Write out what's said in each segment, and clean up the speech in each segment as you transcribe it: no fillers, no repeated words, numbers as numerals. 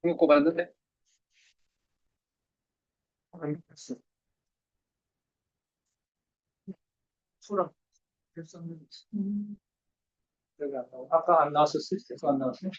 이거 꼽았는데? 안 봤어. 소라. 됐었는데. 여기 아까 안 나왔었을 때도 안 나왔어?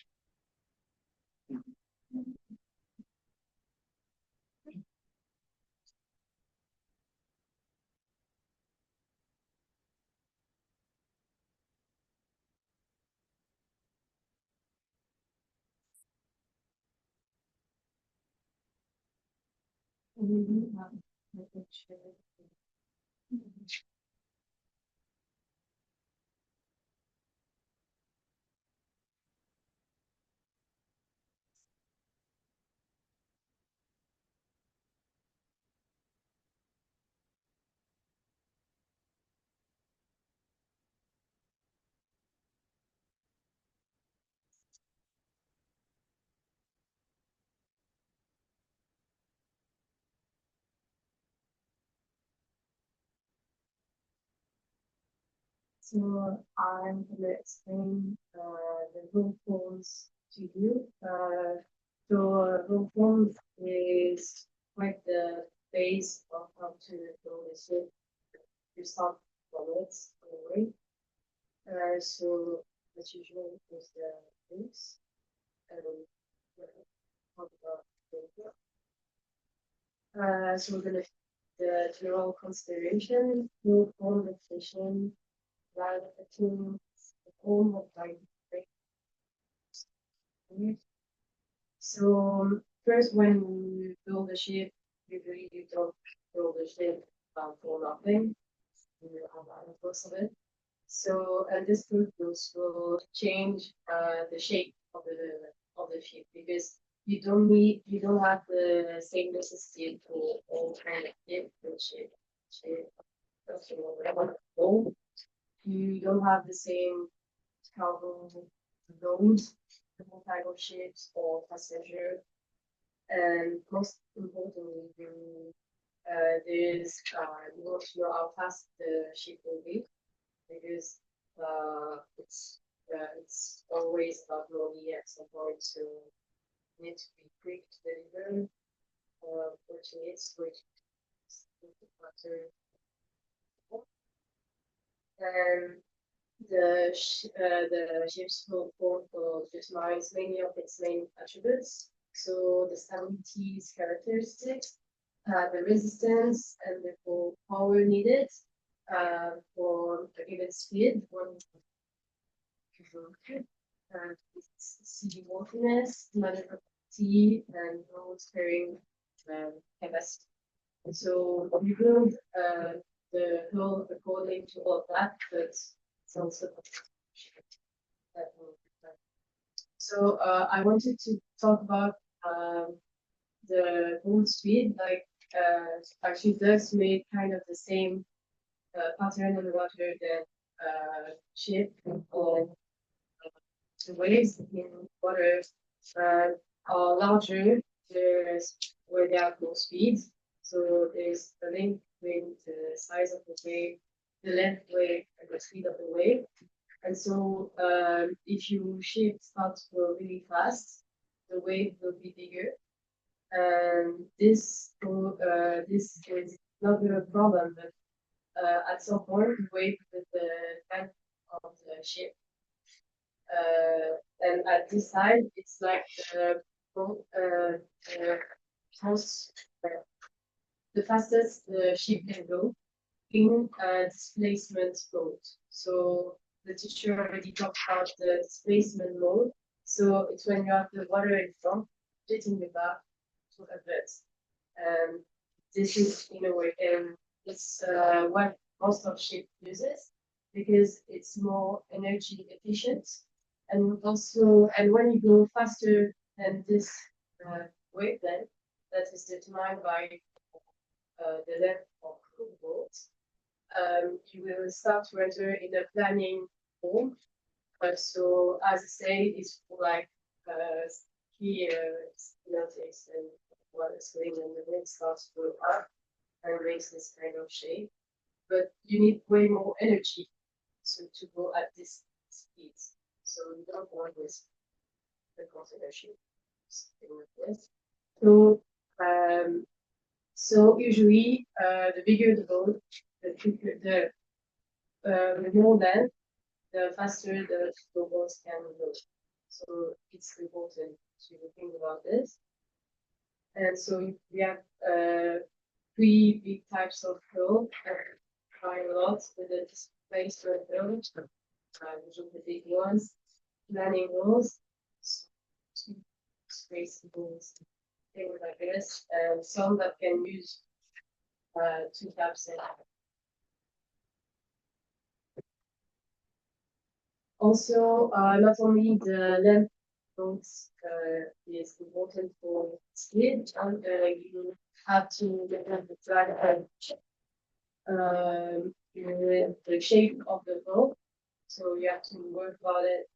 So I'm going to explain the rule forms to you. So rule forms is like the base of how to build a shape. You start from it anyway. So as usual is the base and talk about the so we're gonna the general consideration, rule form definition, line affecting the form of like. So first, when you build a ship, usually you don't build a ship for nothing. You have elements of it. So and this purpose will change the shape of the ship because you don't have the same necessity for all kind of different shape. You don't have the same cargo load, different type of ships or passenger, and most importantly, you want to know how fast the ship will be because it's always about rolling at some point, so you need to be quick to deliver. Fortunate, which is the matter. And the ship's hull will utilize many of its main attributes. So the stability characteristics, the resistance, and the full power needed for a given speed. Seaworthiness, maneuverability, and road sparing capacity. So we build the hull according to all of that, but it's also so I wanted to talk about the boat speed, like actually does make kind of the same pattern on the water that ship or the waves in water are larger. There's where they have more speed. So there's a link between the size of the wave, the length wave, and the speed of the wave. And so if your ship starts to go really fast, the wave will be bigger. And this is not a problem, but at some point, the wave with the length of the ship. And at this side, it's like the fastest the ship can go in a displacement boat. So the teacher already talked about the displacement mode. So it's when you have the water in front, hitting the back to advance. And this is in a way, it's what most of ship uses because it's more energy efficient. And also, and when you go faster than this wavelength, that is determined by the length of the boat, you will start to enter in a planning form. So as I say, it's for like ski schematics and water swing, and the wind starts to go up and makes this kind of shape. But you need way more energy to go at this speed. So you don't want this the consideration something like this. So so usually the bigger the boat, the quicker the more land, the faster the boats can go. So it's important to think about this. And so we have three big types of hull. Try a lot with the displacement hull, usually the big ones, landing hulls, space hulls, things like this, and some that can use two taps in. Also, not only the length boats is important for speed, and you have to develop the drag the shape of the boat. So you have to work about it.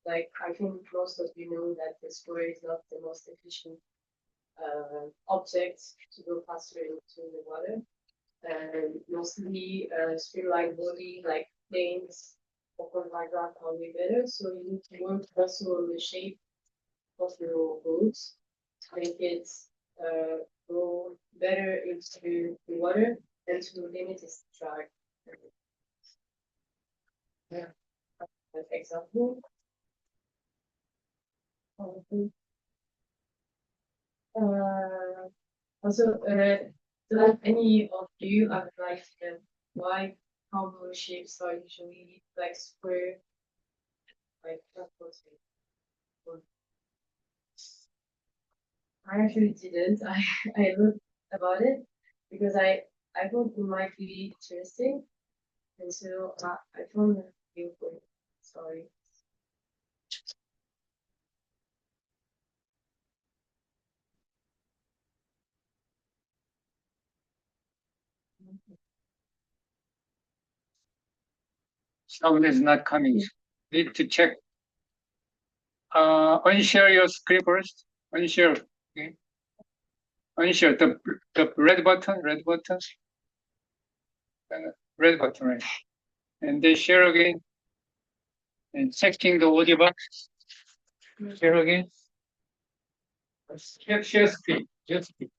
Like I think most of you know that the spray is not the most efficient object to go faster into the water. Mostly streamlined body like planes or like that are way better. So you need to work also on the shape of your boats to make it go better into the water and to limit its drag. Yeah. An example. Also, do any of you have like why combo shapes are usually like square, like I actually didn't. I looked about it because I thought it might be interesting, and so I found it beautiful. Sorry. Sound is not coming. Need to check. Unshare your screen first. Unshare. Okay. Unshare the red button, red button. Red button, right? And then share again. And checking the audio box. Share again. Share screen. Just screen.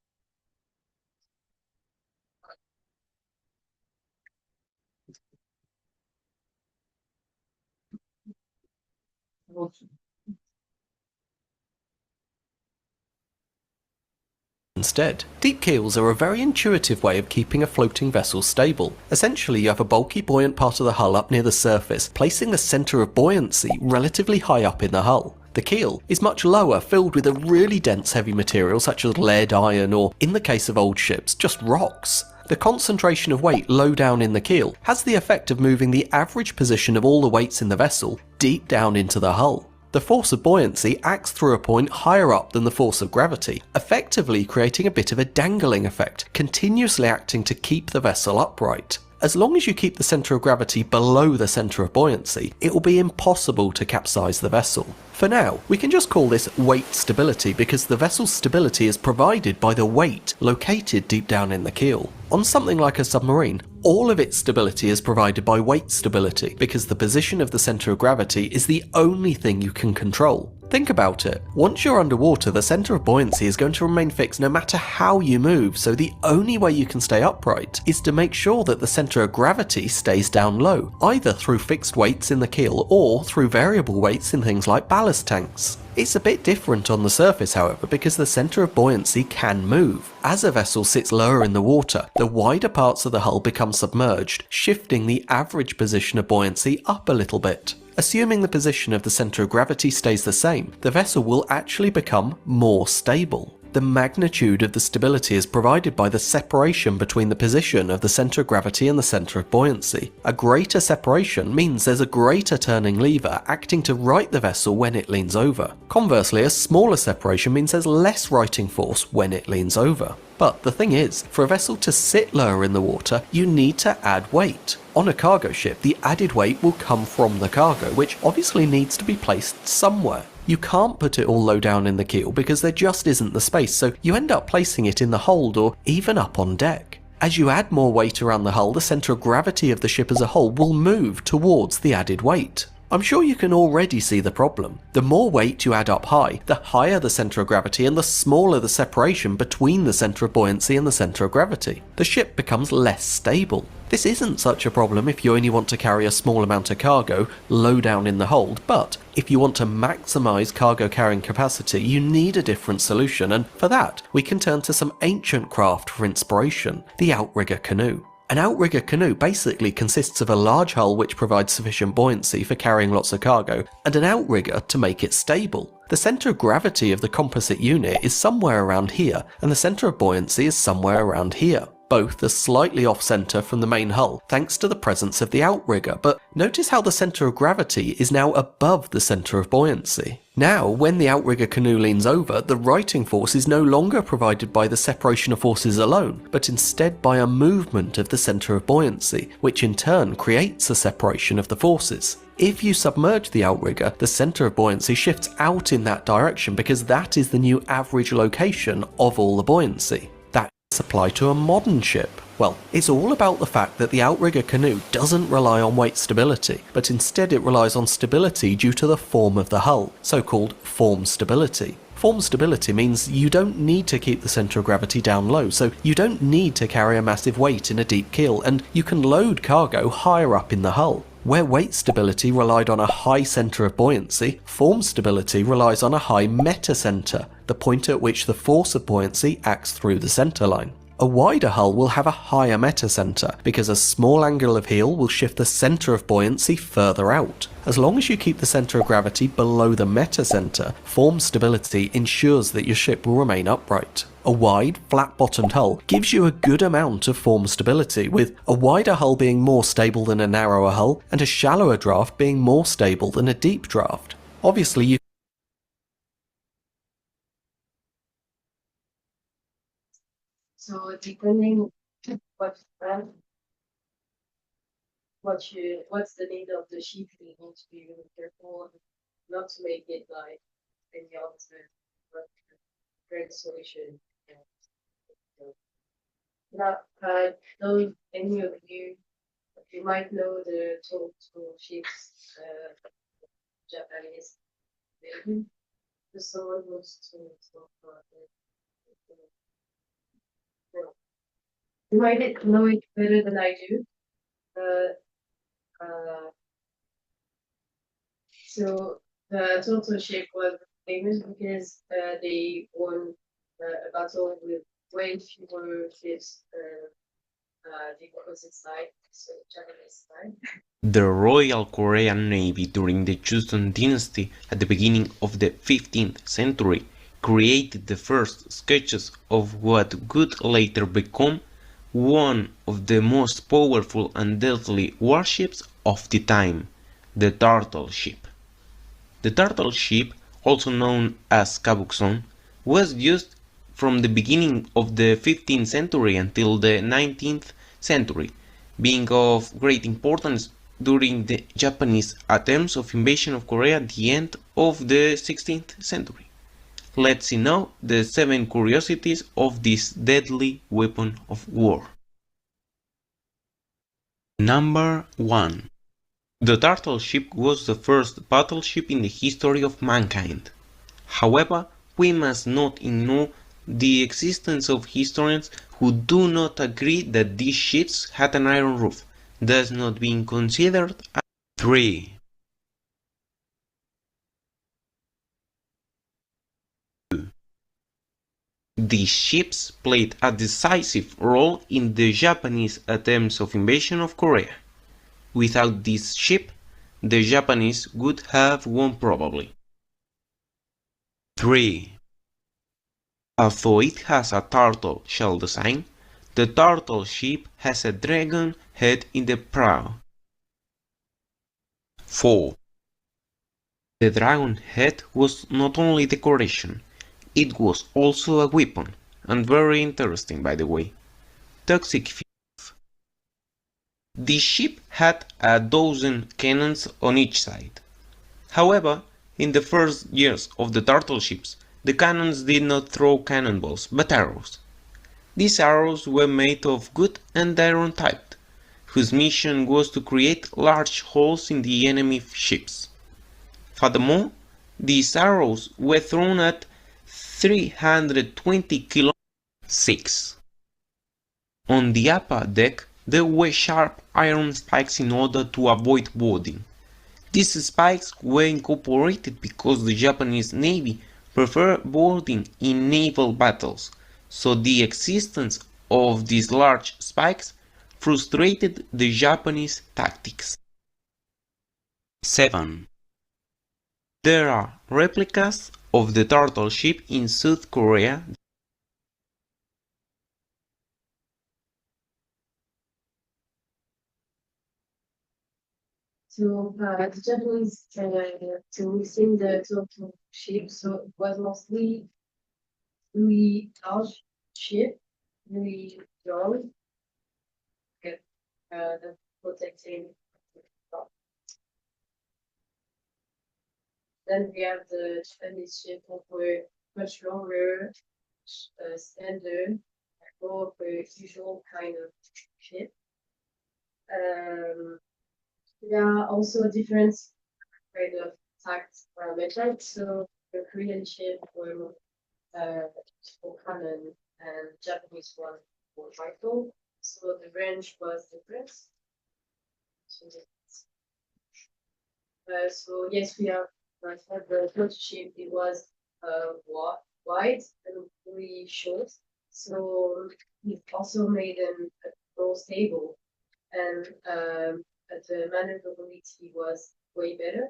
Instead, deep keels are a very intuitive way of keeping a floating vessel stable. Essentially, you have a bulky buoyant part of the hull up near the surface, placing the centre of buoyancy relatively high up in the hull. The keel is much lower, filled with a really dense heavy material such as lead, iron, or, in the case of old ships, just rocks. The concentration of weight low down in the keel has the effect of moving the average position of all the weights in the vessel deep down into the hull. The force of buoyancy acts through a point higher up than the force of gravity, effectively creating a bit of a dangling effect, continuously acting to keep the vessel upright. As long as you keep the centre of gravity below the centre of buoyancy, it will be impossible to capsize the vessel. For now, we can just call this weight stability because the vessel's stability is provided by the weight located deep down in the keel. On something like a submarine, all of its stability is provided by weight stability because the position of the centre of gravity is the only thing you can control. Think about it. Once you're underwater, the centre of buoyancy is going to remain fixed no matter how you move, so the only way you can stay upright is to make sure that the centre of gravity stays down low, either through fixed weights in the keel or through variable weights in things like ballast tanks. It's a bit different on the surface, however, because the centre of buoyancy can move. As a vessel sits lower in the water, the wider parts of the hull become become submerged, shifting the average position of buoyancy up a little bit. Assuming the position of the centre of gravity stays the same, the vessel will actually become more stable. The magnitude of the stability is provided by the separation between the position of the centre of gravity and the centre of buoyancy. A greater separation means there's a greater turning lever acting to right the vessel when it leans over. Conversely, a smaller separation means there's less righting force when it leans over. But the thing is, for a vessel to sit lower in the water, you need to add weight. On a cargo ship, the added weight will come from the cargo, which obviously needs to be placed somewhere. You can't put it all low down in the keel because there just isn't the space, so you end up placing it in the hold or even up on deck. As you add more weight around the hull, the centre of gravity of the ship as a whole will move towards the added weight. I'm sure you can already see the problem. The more weight you add up high, the higher the centre of gravity and the smaller the separation between the centre of buoyancy and the centre of gravity. The ship becomes less stable. This isn't such a problem if you only want to carry a small amount of cargo low down in the hold, but if you want to maximise cargo carrying capacity, you need a different solution, and for that, we can turn to some ancient craft for inspiration, the outrigger canoe. An outrigger canoe basically consists of a large hull which provides sufficient buoyancy for carrying lots of cargo, and an outrigger to make it stable. The centre of gravity of the composite unit is somewhere around here, and the centre of buoyancy is somewhere around here. Both are slightly off-centre from the main hull thanks to the presence of the outrigger, but notice how the centre of gravity is now above the centre of buoyancy. Now, when the outrigger canoe leans over, the righting force is no longer provided by the separation of forces alone, but instead by a movement of the centre of buoyancy, which in turn creates a separation of the forces. If you submerge the outrigger, the centre of buoyancy shifts out in that direction because that is the new average location of all the buoyancy. Apply to a modern ship? Well, it's all about the fact that the outrigger canoe doesn't rely on weight stability, but instead it relies on stability due to the form of the hull, so-called form stability. Form stability means you don't need to keep the centre of gravity down low, so you don't need to carry a massive weight in a deep keel, and you can load cargo higher up in the hull. Where weight stability relied on a high centre of buoyancy, form stability relies on a high metacentre, the point at which the force of buoyancy acts through the centre line. A wider hull will have a higher metacentre, because a small angle of heel will shift the centre of buoyancy further out. As long as you keep the centre of gravity below the metacentre, form stability ensures that your ship will remain upright. A wide, flat-bottomed hull gives you a good amount of form stability, with a wider hull being more stable than a narrower hull, and a shallower draft being more stable than a deep draft. Obviously, you So depending what's the need of the ship, you need to be really careful not to make it like any other great solution. Now, those any of you might know the Tohoku ships, Japanese version. So someone wants to talk about it. You might know it better than I do. So the Tohoku ship was famous because they won a battle with way fewer ships the opposite side, so Japanese side. The Royal Korean Navy during the Joseon dynasty at the beginning of the 15th century created the first sketches of what would later become one of the most powerful and deadly warships of the time, the Turtle Ship. The Turtle Ship, also known as Kabukson, was used from the beginning of the 15th century until the 19th century, being of great importance during the Japanese attempts of invasion of Korea at the end of the 16th century. Let's see now the 7 curiosities of this deadly weapon of war. Number 1. The Turtle Ship was the first battleship in the history of mankind. However, we must not ignore the existence of historians who do not agree that these ships had an iron roof, thus not being considered as 3. These ships played a decisive role in the Japanese attempts of invasion of Korea. Without this ship, the Japanese would have won probably. 3. Although it has a turtle shell design, the turtle ship has a dragon head in the prow. 4. The dragon head was not only decoration, it was also a weapon, and very interesting by the way. Toxic fuel. The ship had 12 cannons on each side. However, in the first years of the turtle ships, the cannons did not throw cannonballs, but arrows. These arrows were made of wood and iron type, whose mission was to create large holes in the enemy ships. Furthermore, these arrows were thrown at 320 km. 6. On the upper deck, there were sharp iron spikes in order to avoid boarding. These spikes were incorporated because the Japanese Navy preferred boarding in naval battles, so the existence of these large spikes frustrated the Japanese tactics. 7. There are replicas of the turtle ship in South Korea. So the Japanese, so we've seen the turtle ship, so it was mostly really large ship, really long, the protecting. Then we have the Japanese ship that were much longer, standard, more of a usual kind of ship. There are also different kind of tact methods. So the Korean ship were for cannon and Japanese one for rifle. So the range was different. So yes, we have like the first ship. It was wide and really short. So we also made them more stable, and the maneuverability was way better.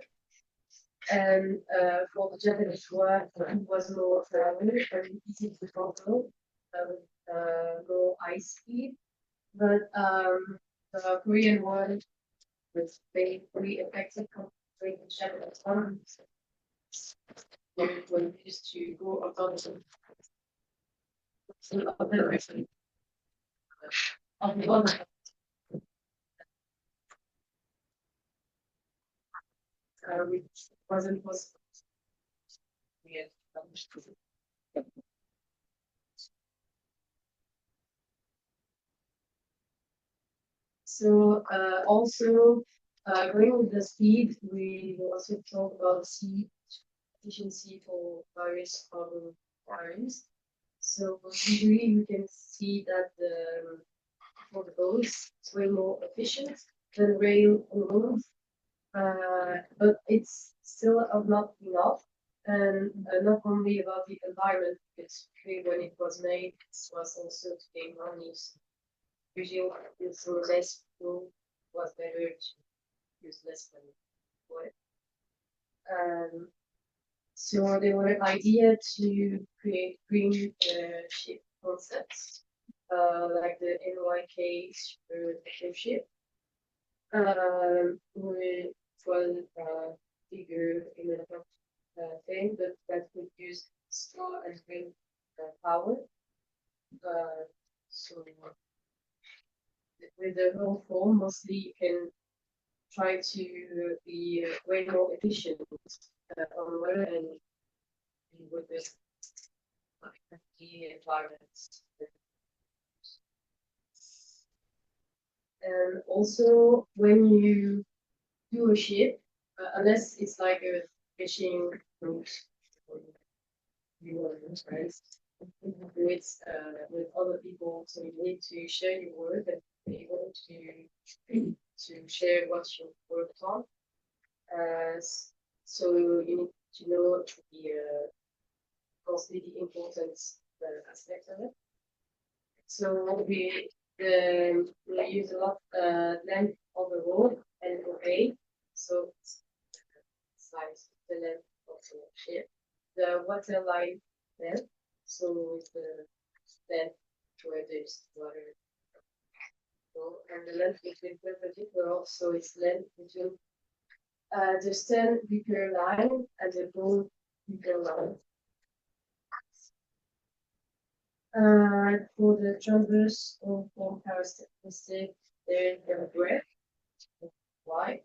And for the Japanese one, it was more travel and easy to control, more high speed. But the Korean one was very effective compared to the Japanese one. When we used to go above the other direction. On the other which wasn't possible. So also going with the speed, we also talk about speed efficiency for various problem arms. So usually you can see that for the boats it's way more efficient than rail alone. But it's still not enough, and not only about the environment, because when it was made, it was also to gain money. Usually, so less fuel was better to use less money for it. So there were idea to create green ship concepts, like the NYK ship. Which was bigger in a thing, but that would use solar and wind power. So with the whole form, mostly you can try to be way more efficient on water and with the environment. And also, when you do a ship, unless it's like a fishing route, right? You do it with other people, so you need to share your work and be able to share what you worked on. So you need to know mostly the importance aspect of it. So we use a lot length of the road and obey. So size the length of the ship. The water line length. So the length where there's water. So, and the length between perpendicular. So it's length between the stand repair line and the bone repair line. For the transverse or form characteristic, there is the breadth, y,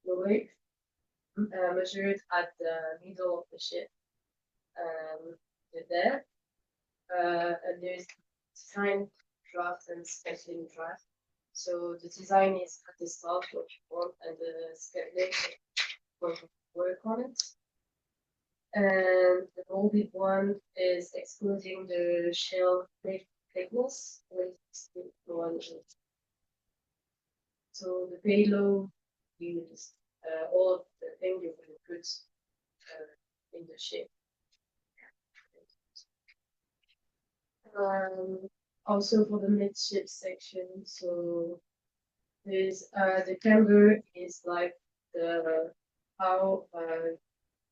lower, measured at the middle of the ship, there, and there's design draft and sketching draft. So the design is at the start what you want, and the sketching will work on it. And the bolded one is excluding the shell thickness with one. So the payload use all of the things you can put in the ship. Also for the midship section, so there's the camber is like the how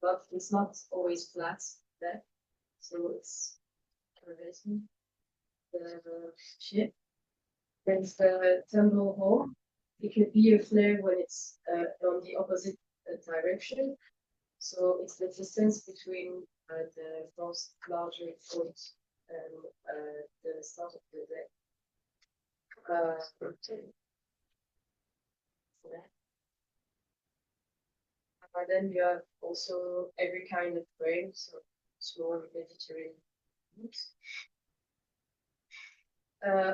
but it's not always flat there, so it's curving the ship. There's the tumble hole. It could be a flare when it's on the opposite direction. So it's the distance between the most larger point and the start of the deck. Then you have also every kind of grain, so small vegetarian foods.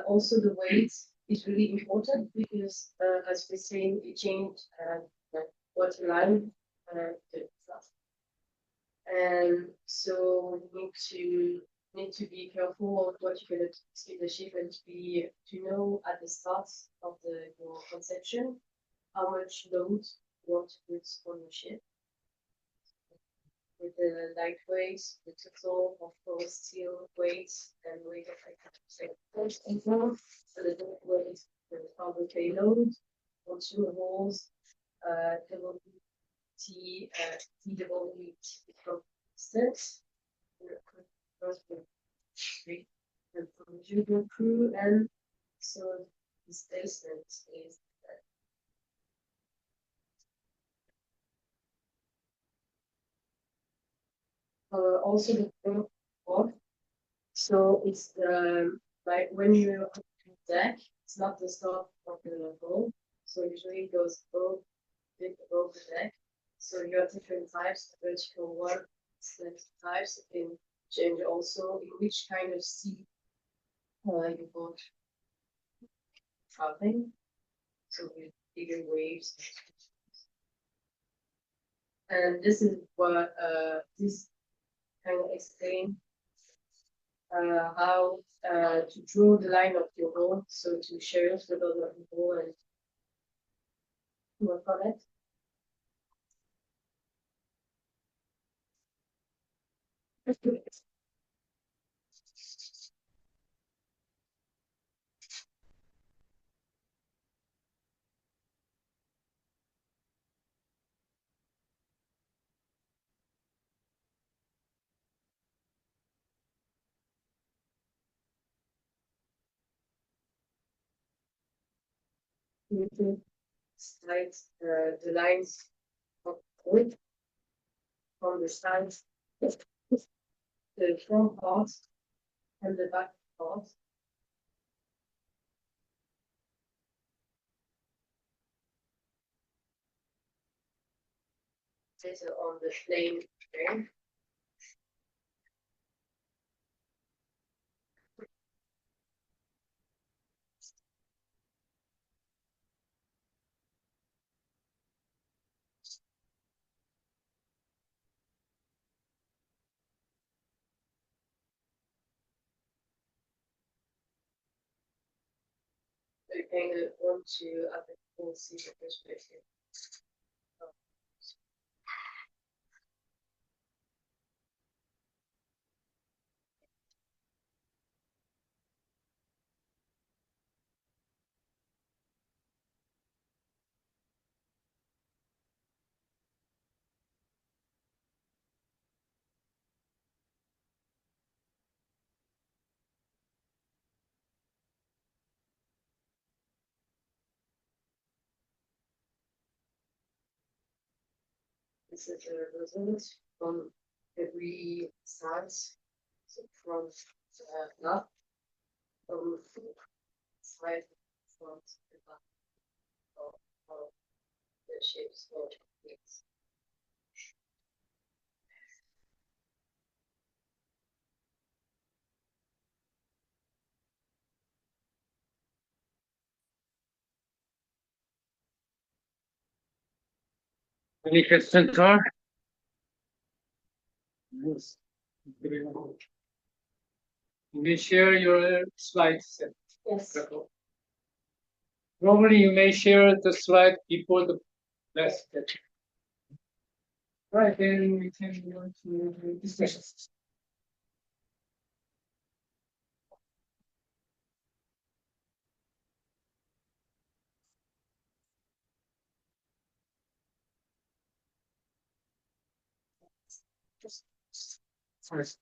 Also the weight is really important because as we're saying, it changed water line to flat. And so you need to be careful of what you're going to skip the ship and to know at the start of your conception how much load you want to put on the ship. With the lightweight, the total of course steel weight and weight of first and fourth, so the weight, the cargo payload, consumables, TWT from steps, and from the junior crew, and so the statement is also the front board. So it's the like when you're on the deck, it's not the start of the boat. So usually it goes above the deck. So you have different types, the vertical one, slant types. You can change also in which kind of sea you both traveling. So with bigger waves. And this is what this kind of explain how to draw the line of your boat, so to share with other people and work on it. You can slide the lines of wood from the sides, the front part and the back part. This is on the plane frame. So you kind of want to have a full see the perspective. this is a result from every side, so from up, from side, front, and back, of the shapes or techniques. Any questions, sir? Yes. You may share your slides. Yes. Probably you may share the slide before the last. Right, then we can go to the discussions. First.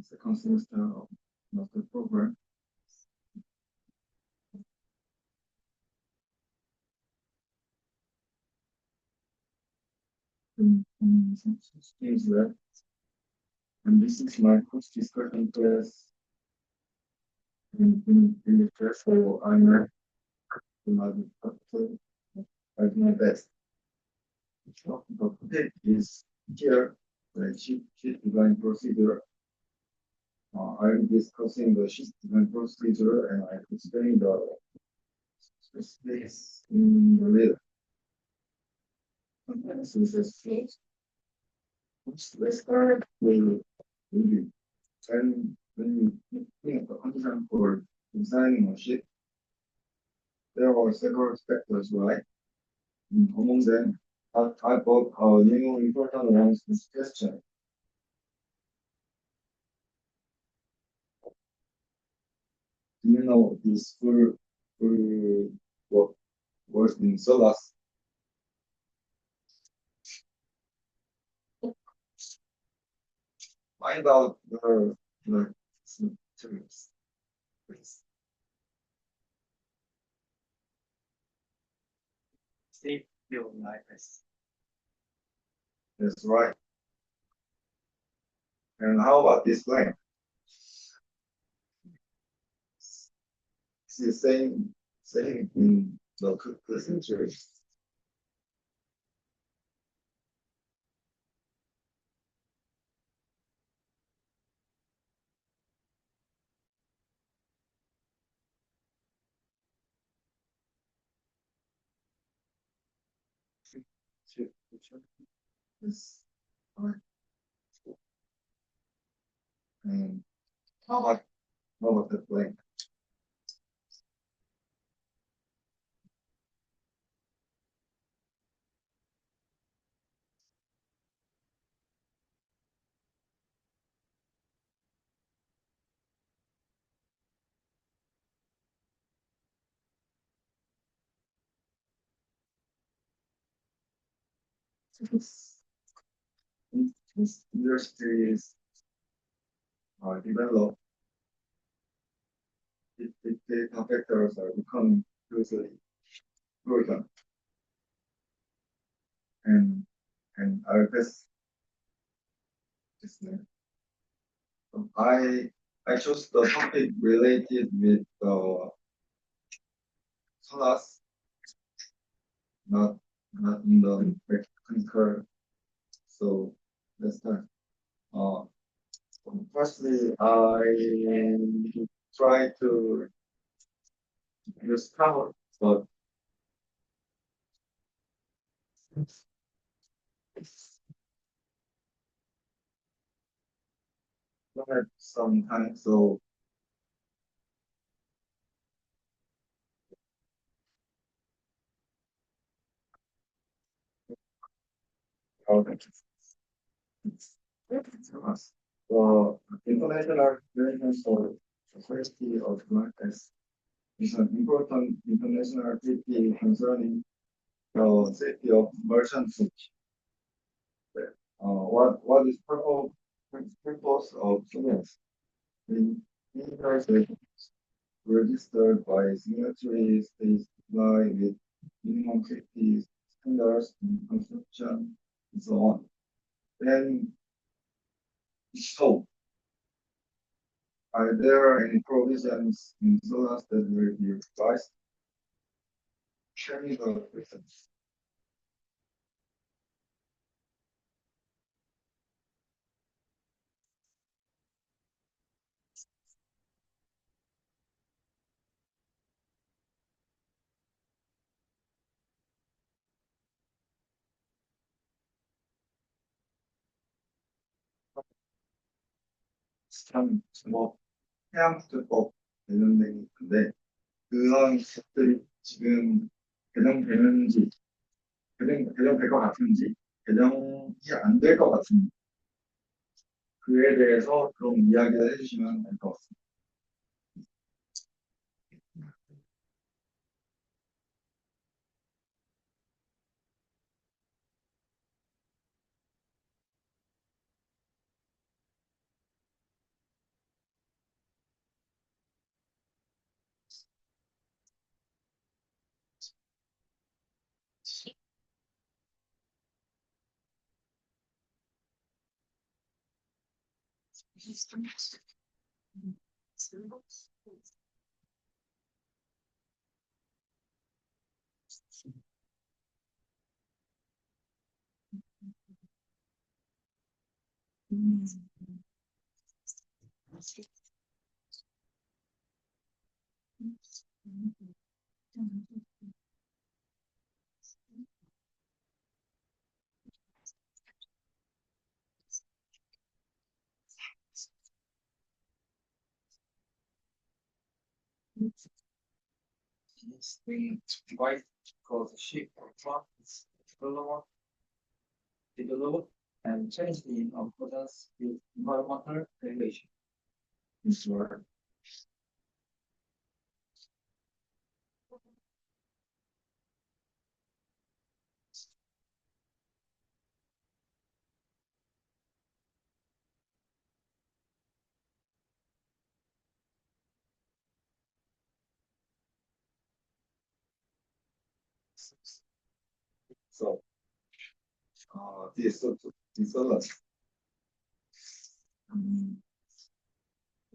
Second semester of master program. Is left. And this is my first discussion class in the first so I'm I do my best. But today is here, the sheet design procedure. I'm discussing the sheet design procedure and I explain the space in the middle. Sometimes this is space. Let's start with maybe when you think of the condition for designing a sheet, there are several factors, right? Among them, I thought a new important one is this question. Do you know this full work in SOLAS? Find out the terms, please. Stay your life. That's right. And how about this line? It's the same in the century. Yes. And how about the blank? This industry is developed, if data vectors are becoming usually important and are best listener. I chose the topic related with SOLAS, not in the mechanical. So let's start. Uh, Firstly, I try to use power, but don't have some time, so for international relations for safety of markets is an important international activity concerning the safety of merchants. What is purpose of students in university registered by signatory states comply with minimum safety standards in construction and so on. Then, so are there any provisions in SOLAS that will be revised? Show me the reasons. 참, 뭐, 해양수법 관련된 게 있는데, 그런 것들이 지금 개정되는지, 개정될 것 같은지, 개정이 안 될 것 같은지, 그에 대해서 좀 이야기를 해주시면 될 것 같습니다. The device called ship or truck is developed and changed in accordance with environmental regulation. This word. So, this allows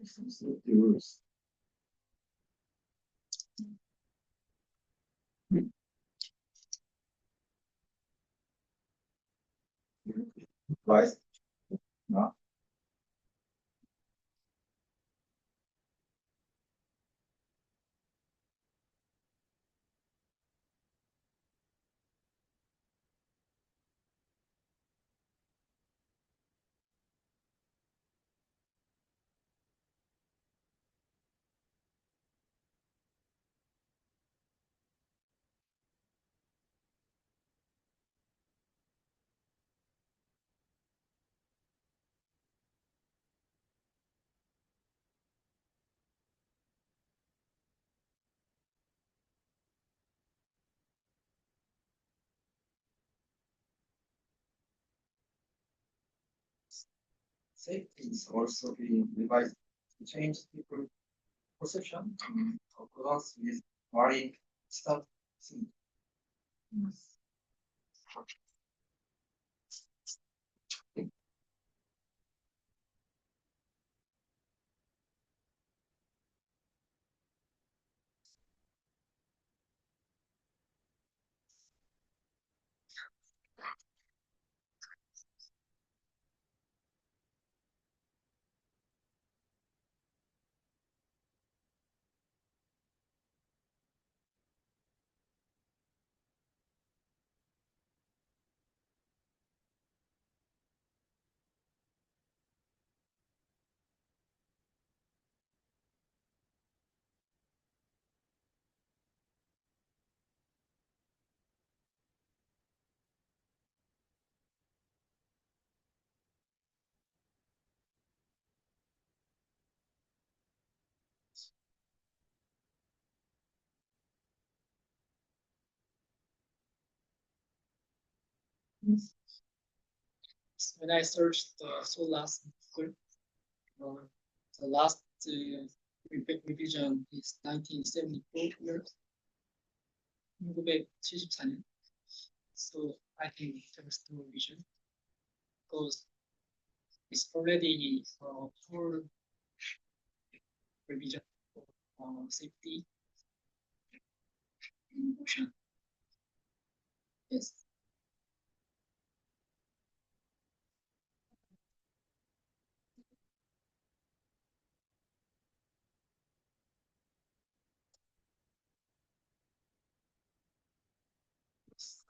safety rules. Right? No? safety is also being revised to change people's perception of clothes with varying stuff. When I searched the SOLAS Google, the last revision is 1974 years. 1974년. So I think there's no revision because it's already full revision for safety in motion. Yes.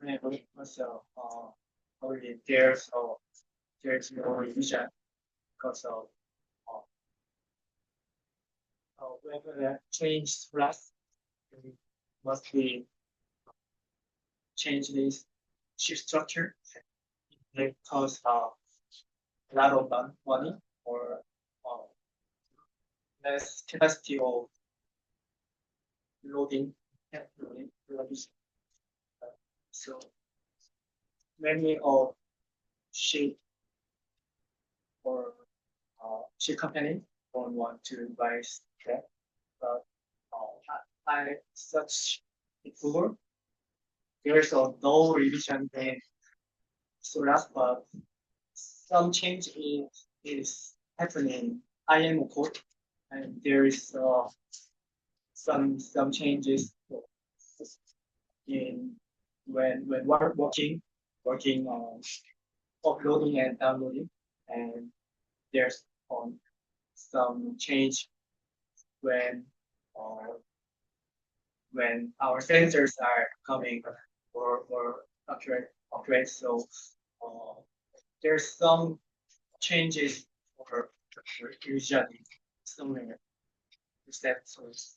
네, 거기 봤어요. 거기 there's no revision because of whether that changed last must be change this shift structure. It costs a lot of money or less capacity of loading. So many of ship or ship company don't want to advise that, but I such before there's a no revision in Solas, but some change is happening IMO code, and there is some changes in when we're working on uploading and downloading, and there's some change when our sensors are coming or accurate. So there's some changes for usually somewhere sensors.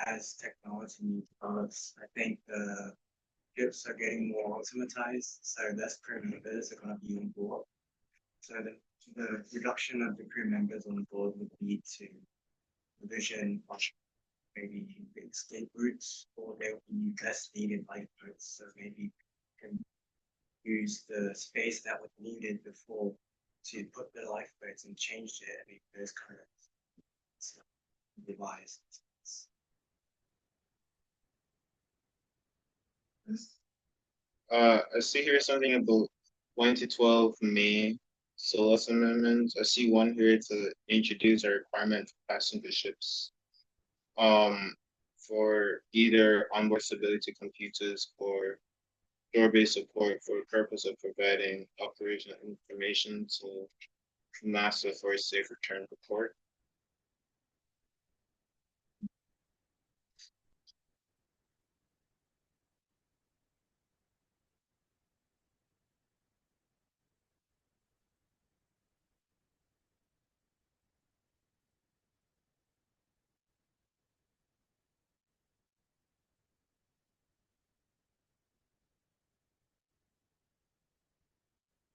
As technology develops, I think the ships are getting more automatized, so less crew members are going to be on board. So the reduction of the crew members on board would lead to revision of maybe the escape routes, or there will be less needed lifeboats. So maybe you can use the space that was needed before to put the lifeboats and change it. I mean, those kind of devices. I see here something about 2012 May SOLAS amendments. I see one here to introduce a requirement for passenger ships for either onboard stability computers or shore-based support for the purpose of providing operational information to NASA for a safe return to port.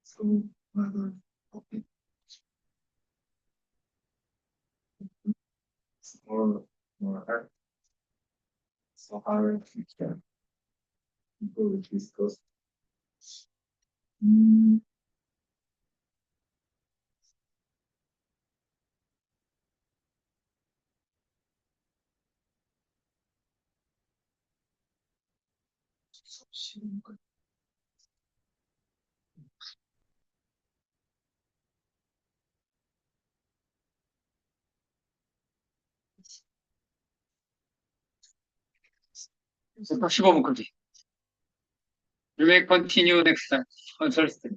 So, okay. More art. So how we can improve this cost. 또 15분까지. You may continue next time on Thursday.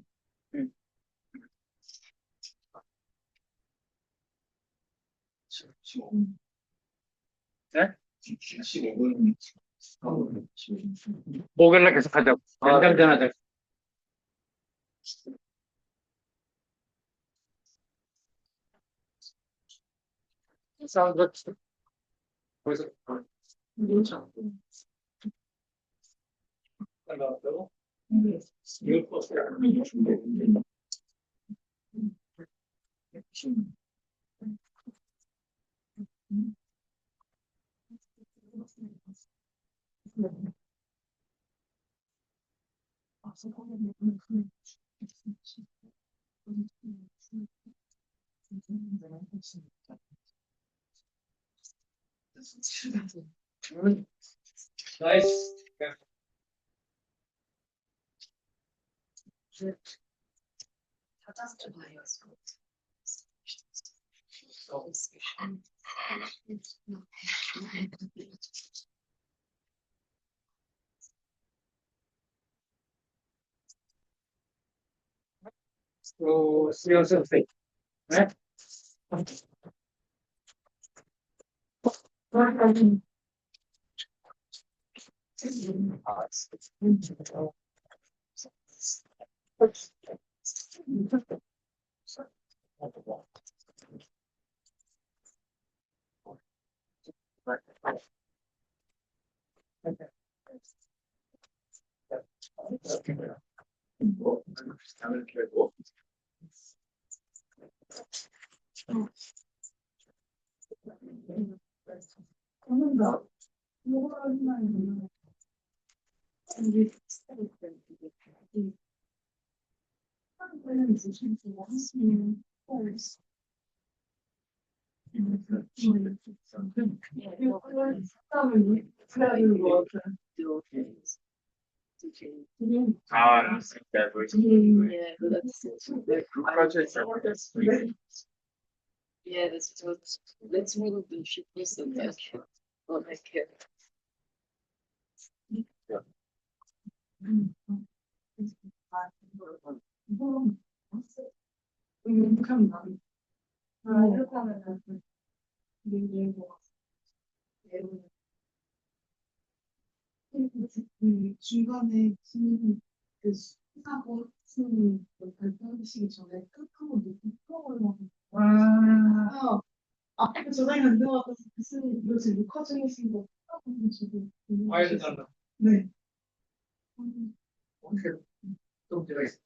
네? 15분. 목요일날 계속 하자고. 연장전하자. 사운드 거기서 나이스. 또 수영선 생. 네? 아, 진짜 Yeah, let's really do shit this and that. Oh, I care. 이렇게 하면은 중간에 그 수사고 수는 발표하시기 전에 끝하고 녹음하고 저장이 안 되어서 무슨 요즘 녹화 중이신 거 하고 지금 와이드 달라. 네. 오케이. 또 제가 있어.